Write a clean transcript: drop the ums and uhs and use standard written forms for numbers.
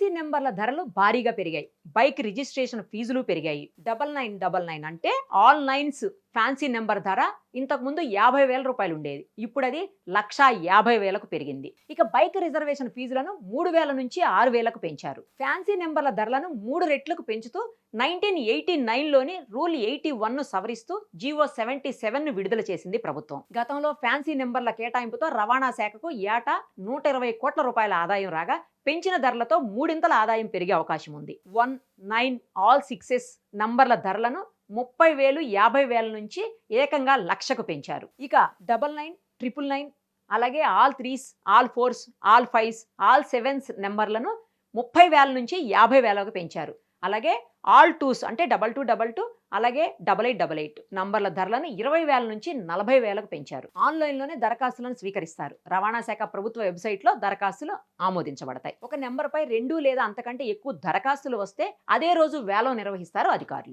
Fancy నెంబర్ల ధరలు భారీగా పెరిగాయి. బైక్ రిజిస్ట్రేషన్ ఫీజులు పెరిగాయి. 9999 అంటే ఆల్ నైన్స్ ఫ్యాన్సీ నెంబర్ ధర ఇంతకుముందు 50,000 రూపాయలు ఉండేది. ఇప్పుడు అది 1,50,000కు పెరిగింది. ఇక బైక్ రిజర్వేషన్ ఫీజులను 3,000 నుంచి 6,000కు పెంచారు. ఫ్యాన్సీ నెంబర్ల ధరలను 3 రెట్లకు పెంచుతూ 1989లోని రూల్ 81ను సవరిస్తూ జీవో 77ను విడుదల చేసింది ప్రభుత్వం. గతంలో ఫ్యాన్సీ నెంబర్ల కేటాయింపుతో రవాణా శాఖకు ఏటా 120 కోట్ల రూపాయల ఆదాయం రాగా పెంచిన ధరలతో మూడింతల ఆదాయం పెరిగే అవకాశం ఉంది. 19 ఆల్ 6s నంబర్ల ధరలను 30,000, 50,000 నుంచి ఏకంగా 1,00,000కు పెంచారు. ఇక 99, 999 అలాగే all 3s, all 4s, all 5s, all 7s నెంబర్లను 30,000 నుంచి 50,000కు పెంచారు. అలాగే ఆల్ 2s అంటే 2222 అలాగే 8888 నంబర్ల ధరలను 20,000 నుంచి 40,000కు పెంచారు. ఆన్లైన్లోనే దరఖాస్తులను స్వీకరిస్తారు. రవాణా శాఖ ప్రభుత్వ వెబ్సైట్లో దరఖాస్తులు ఆమోదించబడతాయి. ఒక నెంబర్పై 2 లేదా అంతకంటే ఎక్కువ దరఖాస్తులు వస్తే అదే రోజు వేలం నిర్వహిస్తారు అధికారులు.